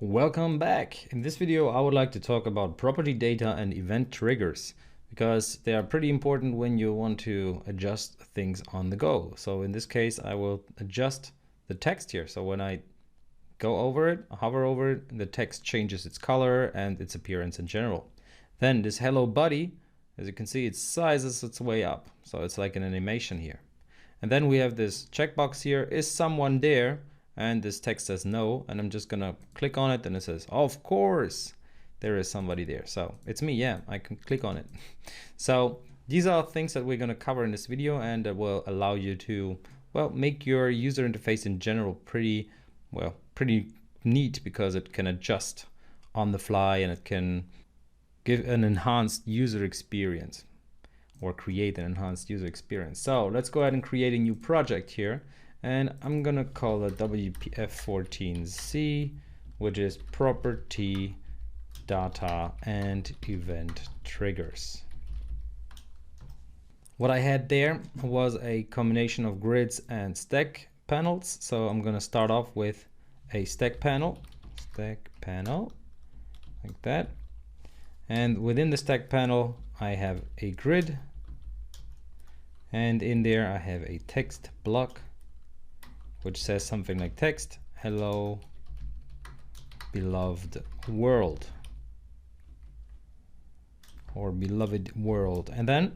Welcome back. In this video, I would like to talk about property data and event triggers because they are pretty important when you want to adjust things on the go. So in this case, I will adjust the text here. So when I go over it, hover over it, the text changes its color and its appearance in general. Then this hello buddy, as you can see, it sizes its way up. So it's like an animation here. And then we have this checkbox here, is someone there? And this text says no, and I'm just gonna click on it and it says, of course, there is somebody there. So it's me, yeah, I can click on it. So these are things that we're gonna cover in this video and that will allow you to, well, make your user interface in general pretty neat because it can adjust on the fly and it can give an enhanced user experience or create an enhanced user experience. So let's go ahead and create a new project here. And I'm gonna call it WPF14C, which is property data and event triggers. What I had there was a combination of grids and stack panels. So I'm gonna start off with a stack panel like that. And within the stack panel, I have a grid. And in there, I have a text block which says something like text, hello, beloved world, or beloved world. And then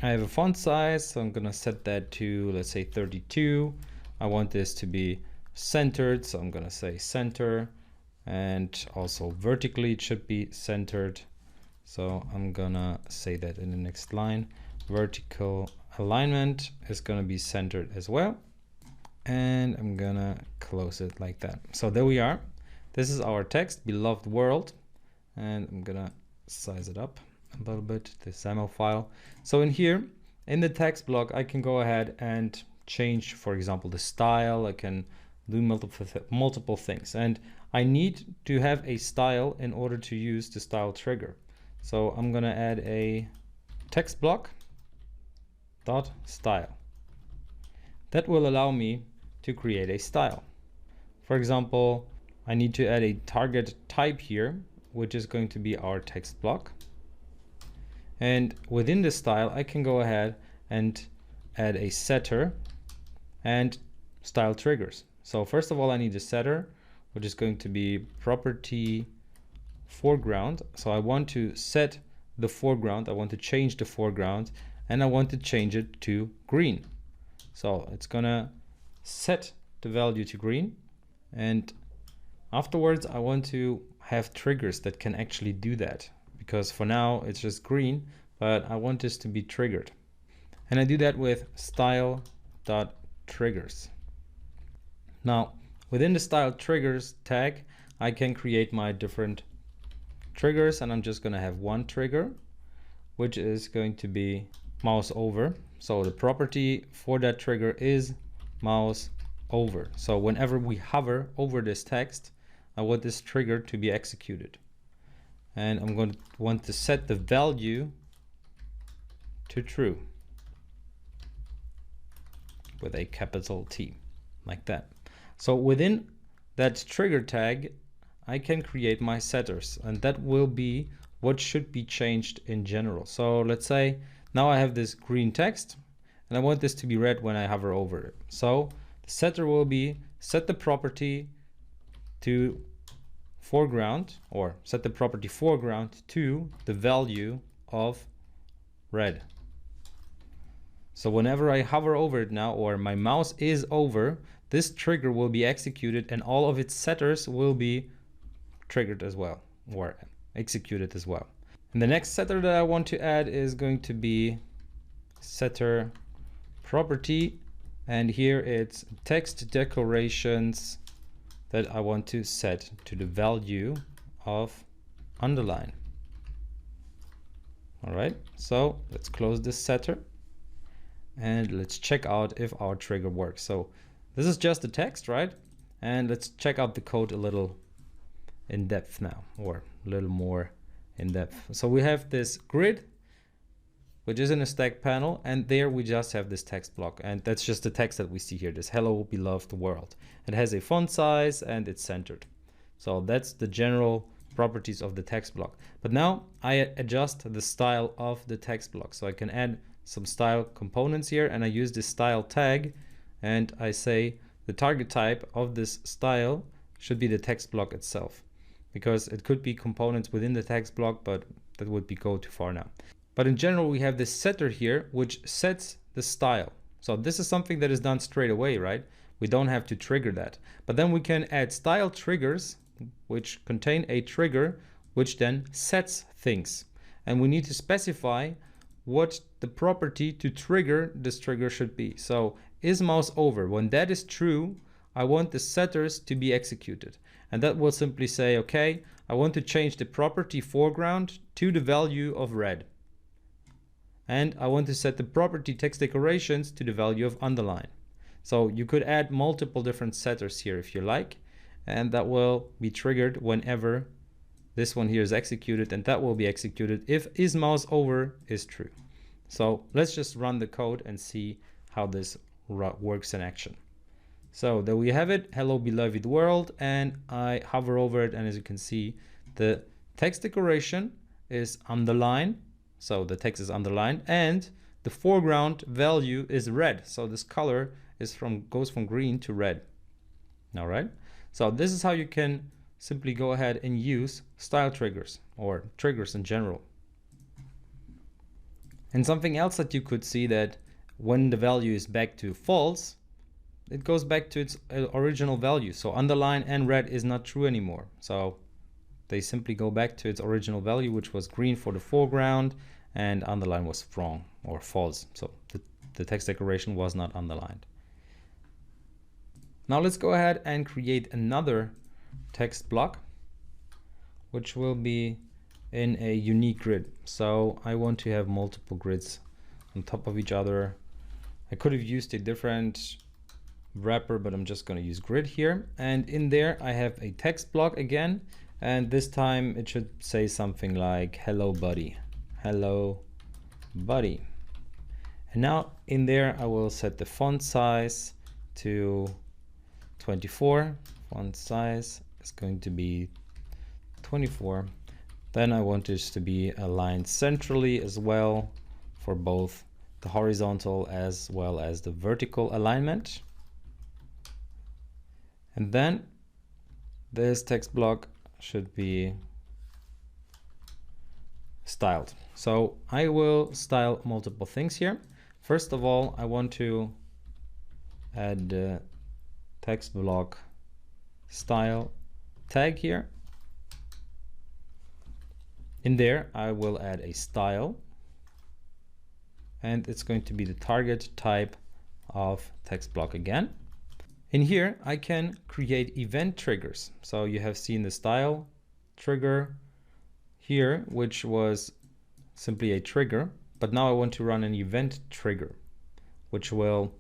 I have a font size, so I'm gonna set that to, let's say 32. I want this to be centered, so I'm gonna say center, and also vertically it should be centered. So I'm gonna say that in the next line. Vertical alignment is gonna be centered as well. And I'm gonna close it like that. So there we are. This is our text, beloved world. And I'm gonna size it up a little bit, the XAML file. So in here, in the text block, I can go ahead and change, for example, the style. I can do multiple things. And I need to have a style in order to use the style trigger. So I'm gonna add a text block dot style. That will allow me to create a style. For example, I need to add a target type here, which is going to be our text block. And within the style, I can go ahead and add a setter and style triggers. So first of all, I need a setter, which is going to be property foreground. So I want to set the foreground. I want to change the foreground and I want to change it to green. So it's gonna set the value to green, and afterwards I want to have triggers that can actually do that, because for now it's just green, but I want this to be triggered. And I do that with style.triggers. Now within the style triggers tag, I can create my different triggers, and I'm just gonna have one trigger, which is going to be mouse over. So the property for that trigger is mouse over. So whenever we hover over this text, I want this trigger to be executed. And I'm going to want to set the value to true with a capital T, like that. So within that trigger tag, I can create my setters, and that will be what should be changed in general. So let's say now I have this green text and I want this to be red when I hover over it. So the setter will be set the property to foreground, or set the property foreground to the value of red. So whenever I hover over it now, or my mouse is over, this trigger will be executed and all of its setters will be triggered as well, or executed as well. And the next setter that I want to add is going to be setter property, and here it's text decorations that I want to set to the value of underline. All right, so let's close this setter and let's check out if our trigger works. So this is just the text, right? And let's check out the code a little in depth now, or a little more in depth. So we have this grid, which is in a stack panel, and there we just have this text block, and that's just the text that we see here, this hello beloved world. It has a font size and it's centered. So that's the general properties of the text block. But now I adjust the style of the text block. So I can add some style components here, and I use this style tag, and I say the target type of this style should be the text block itself, because it could be components within the text block, but that would go too far now. But in general, we have this setter here, which sets the style. So this is something that is done straight away, right? We don't have to trigger that. But then we can add style triggers, which contain a trigger, which then sets things. And we need to specify what the property to trigger this trigger should be. So is mouse over? When that is true, I want the setters to be executed. And that will simply say, okay, I want to change the property foreground to the value of red. And I want to set the property text decorations to the value of underline. So you could add multiple different setters here if you like, and that will be triggered whenever this one here is executed, and that will be executed if is mouse over is true. So let's just run the code and see how this works in action. So there we have it, hello beloved world, and I hover over it, and as you can see, the text decoration is underlined, so the text is underlined, and the foreground value is red. So this color is goes from green to red. All right. So this is how you can simply go ahead and use style triggers or triggers in general. And something else that you could see, that when the value is back to false, it goes back to its original value. So underline and red is not true anymore. So they simply go back to its original value, which was green for the foreground, and underline was wrong or false. So the text decoration was not underlined. Now let's go ahead and create another text block, which will be in a unique grid. So I want to have multiple grids on top of each other. I could have used a different wrapper, but I'm just going to use grid here. And in there I have a text block again, and this time it should say something like hello buddy, hello buddy. And now in there I will set the font size to 24. Font size is going to be 24. Then I want this to be aligned centrally as well for both the horizontal as well as the vertical alignment. And then this text block should be styled. So I will style multiple things here. First of all, I want to add the text block style tag here. In there I will add a style, and it's going to be the target type of text block again. In here I can create event triggers. So you have seen the style trigger here, which was simply a trigger, but now I want to run an event trigger, which will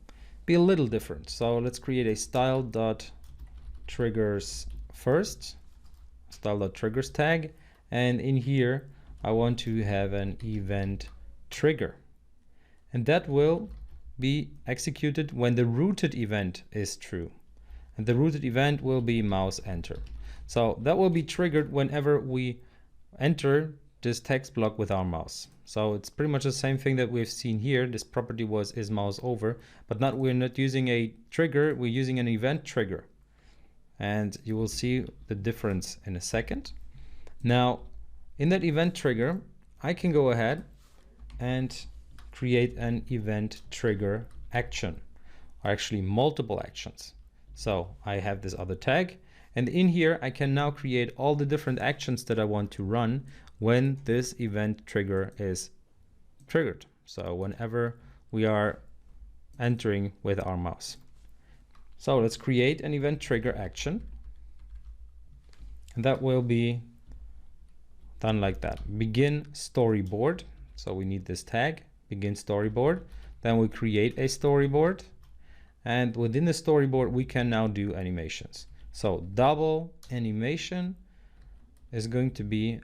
be a little different. So let's create a style.triggers first, style.triggers tag, and in here I want to have an event trigger, and that will be executed when the rooted event is true, and the rooted event will be mouse enter. So that will be triggered whenever we enter this text block with our mouse. So it's pretty much the same thing that we've seen here. This property was is mouse over, but we're not using a trigger, we're using an event trigger. And you will see the difference in a second. Now, in that event trigger, I can go ahead and create an event trigger action, or actually multiple actions. So I have this other tag, and in here I can now create all the different actions that I want to run when this event trigger is triggered. So whenever we are entering with our mouse. So let's create an event trigger action, and that will be done like that. Begin storyboard. So we need this tag, begin storyboard. Then we create a storyboard, and within the storyboard we can now do animations. So double animation is going to be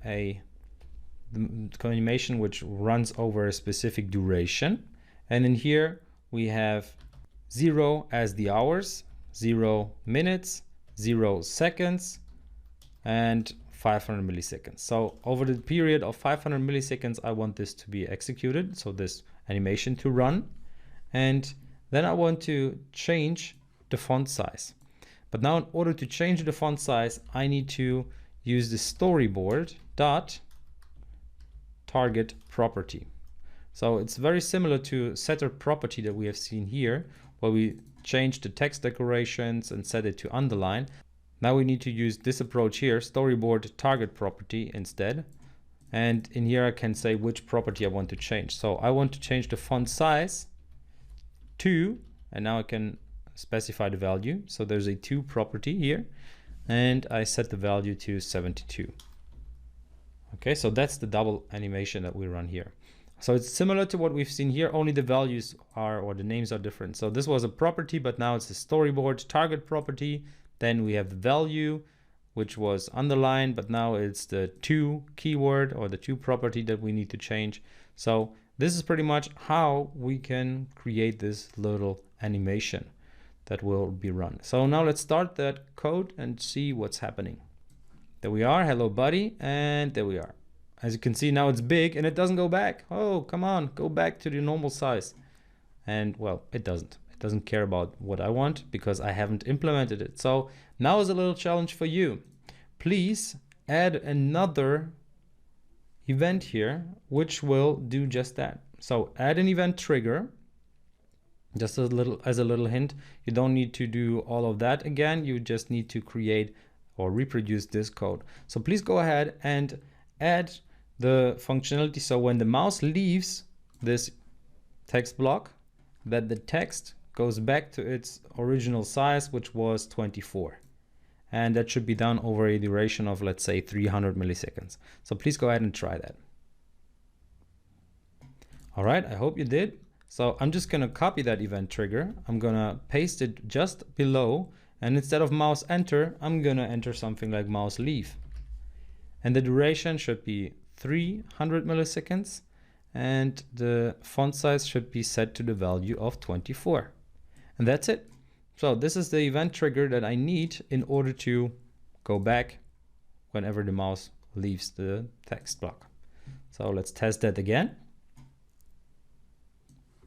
the animation which runs over a specific duration, and in here we have 0 as the hours, 0 minutes, 0 seconds, and 500 milliseconds. So over the period of 500 milliseconds, I want this to be executed, so this animation to run. And then I want to change the font size. But now in order to change the font size, I need to use the storyboard dot target property. So it's very similar to setter property that we have seen here, where we change the text decorations and set it to underline. Now we need to use this approach here, storyboard target property instead. And in here I can say which property I want to change. So I want to change the font size to, and now I can specify the value. So there's a 2 property here, and I set the value to 72. Okay, so that's the double animation that we run here. So it's similar to what we've seen here, only the values are, or the names are different. So this was a property, but now it's a storyboard target property. Then we have the value, which was underlined, but now it's the 2 keyword or the 2 property that we need to change. So this is pretty much how we can create this little animation that will be run. So now let's start that code and see what's happening. There we are, hello buddy, and there we are. As you can see now it's big and it doesn't go back. Oh, come on, go back to the normal size. And well, it doesn't. It doesn't care about what I want because I haven't implemented it. So now is a little challenge for you. Please add another event here, which will do just that. So add an event trigger, just as a little hint. You don't need to do all of that again. You just need to create or reproduce this code. So please go ahead and add the functionality. So when the mouse leaves this text block, that the text goes back to its original size, which was 24. And that should be done over a duration of, let's say, 300 milliseconds. So please go ahead and try that. All right, I hope you did. So I'm just gonna copy that event trigger. I'm gonna paste it just below, and instead of mouse enter, I'm gonna enter something like mouse leave. And the duration should be 300 milliseconds, and the font size should be set to the value of 24. And that's it. So this is the event trigger that I need in order to go back whenever the mouse leaves the text block. So let's test that again.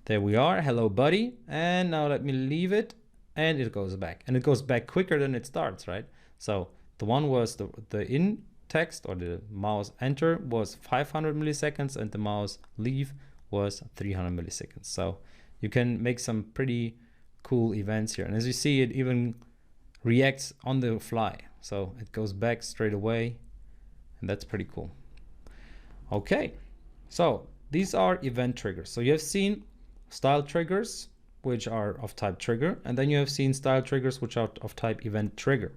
There we are, hello buddy. And now let me leave it and it goes back. And it goes back quicker than it starts, right? So the one was the in text or the mouse enter was 500 milliseconds and the mouse leave was 300 milliseconds. So you can make some pretty cool events here. And as you see, it even reacts on the fly. So it goes back straight away, and that's pretty cool. Okay, so these are event triggers. So you have seen style triggers, which are of type trigger, and then you have seen style triggers, which are of type event trigger.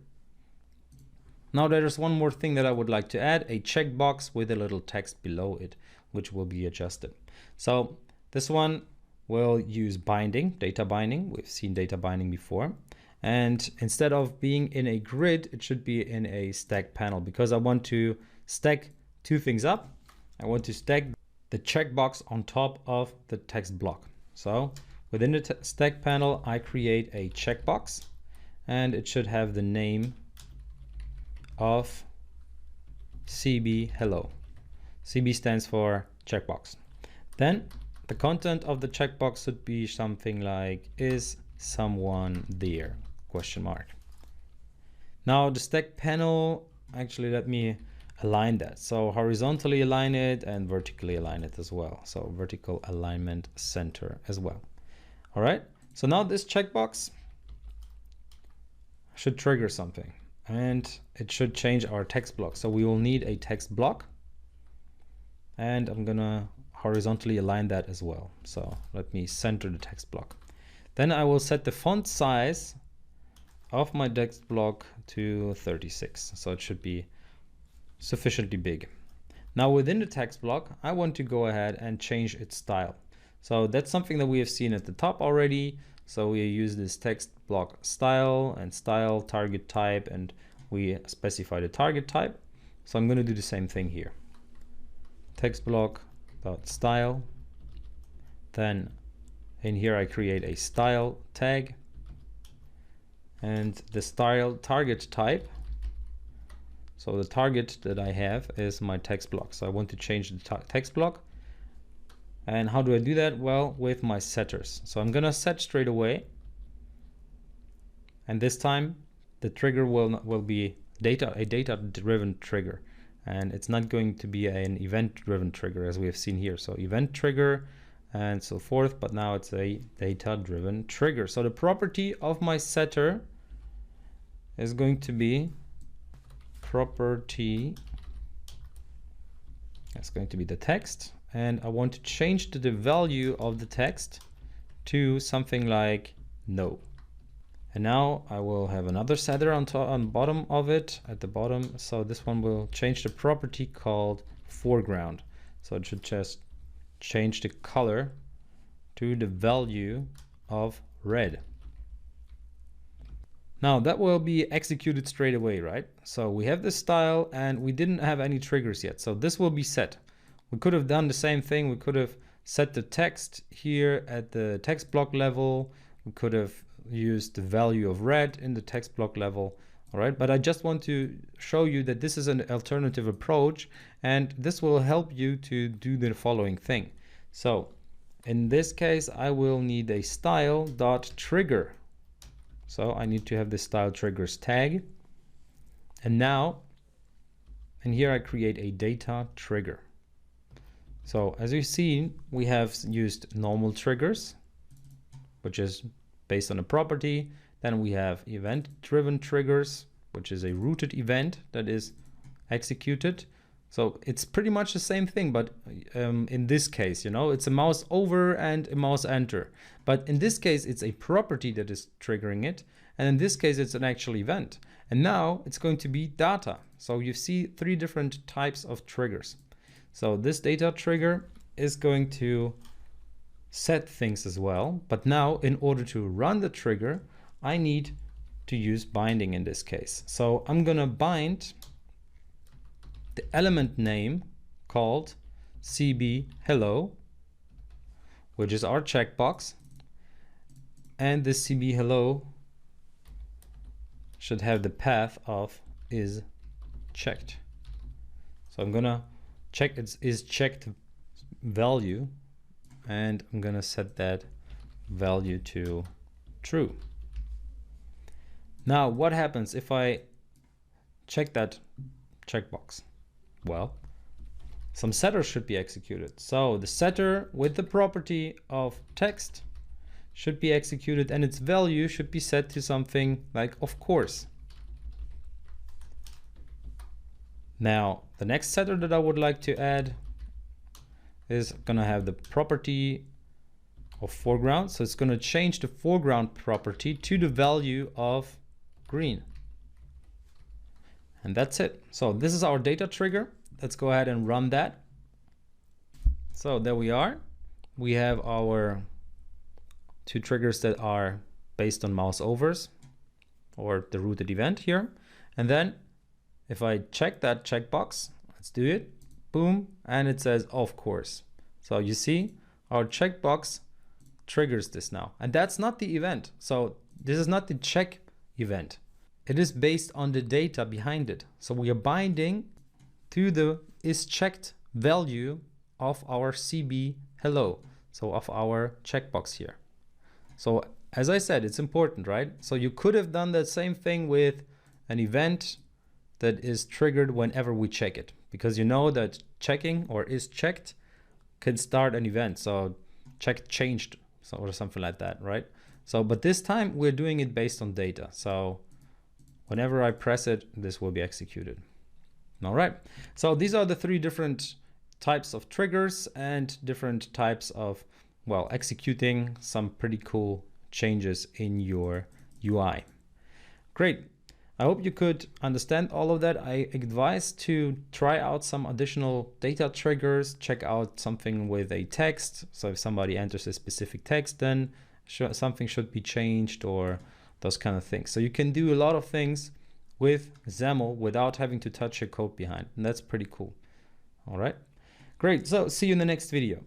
Now there's one more thing that I would like to add, a checkbox with a little text below it, which will be adjusted. So this one will use binding, data binding. We've seen data binding before. And instead of being in a grid, it should be in a stack panel because I want to stack 2 things up. I want to stack the checkbox on top of the text block. So within the stack panel, I create a checkbox and it should have the name of CB hello. CB stands for checkbox. Then the content of the checkbox should be something like, is someone there? Question mark. Now the stack panel, actually let me align that. So horizontally align it and vertically align it as well. So vertical alignment center as well. All right. So now this checkbox should trigger something and it should change our text block. So we will need a text block and I'm gonna horizontally align that as well. So let me center the text block. Then I will set the font size of my text block to 36. So it should be sufficiently big. Now within the text block, I want to go ahead and change its style. So that's something that we have seen at the top already. So we use this text block style and style target type, and we specify the target type. So I'm going to do the same thing here. Text block dot style. Then in here I create a style tag, and the style target type So the target that I have is my text block. So I want to change the text block. And how do I do that? Well, with my setters. So I'm gonna set straight away. And this time the trigger will be a data-driven trigger. And it's not going to be an event-driven trigger as we have seen here. So event trigger and so forth, but now it's a data-driven trigger. So the property of my setter is going to be property. That's going to be the text. And I want to change the value of the text to something like no. And now I will have another setter on bottom of it, at the bottom. So this one will change the property called foreground. So it should just change the color to the value of red. Now that will be executed straight away, right? So we have this style and we didn't have any triggers yet. So this will be set. We could have done the same thing. We could have set the text here at the text block level. We could have used the value of red in the text block level. All right, but I just want to show you that this is an alternative approach, and this will help you to do the following thing. So in this case, I will need a style.trigger. So I need to have the style triggers tag. And now, and here I create a data trigger. So as you see, we have used normal triggers, which is based on a property. Then we have event-driven triggers, which is a rooted event that is executed. So it's pretty much the same thing, but in this case, you know, it's a mouse over and a mouse enter. But in this case, it's a property that is triggering it. And in this case, it's an actual event. And now it's going to be data. So you see 3 different types of triggers. So this data trigger is going to set things as well. But now in order to run the trigger, I need to use binding in this case. So I'm going to bind the element name called CB hello, which is our checkbox. And this CB hello should have the path of is checked. So I'm gonna check its is checked value, and I'm gonna set that value to true. Now what happens if I check that checkbox? Well, some setter should be executed. So the setter with the property of text should be executed, and its value should be set to something like of course. Now the next setter that I would like to add is gonna have the property of foreground. So it's gonna change the foreground property to the value of green. And that's it. So this is our data trigger. Let's go ahead and run that. So there we are. We have our 2 triggers that are based on mouse overs or the rooted event here. And then if I check that checkbox, let's do it, boom, and it says of course. So you see our checkbox triggers this now, and that's not the event. So this is not the check event. It is based on the data behind it. So we are binding to the is checked value of our CB hello, so of our checkbox here. So as I said, it's important, right? So you could have done that same thing with an event that is triggered whenever we check it, because you know that checking or is checked can start an event. So check changed or something like that, right? So but this time we're doing it based on data. So whenever I press it, this will be executed. All right. So these are the 3 different types of triggers and different types of, well, executing some pretty cool changes in your UI. Great. I hope you could understand all of that. I advise to try out some additional data triggers, check out something with a text. So if somebody enters a specific text, then something should be changed or those kind of things. So you can do a lot of things with XAML without having to touch your code behind. And that's pretty cool. All right, great. So see you in the next video.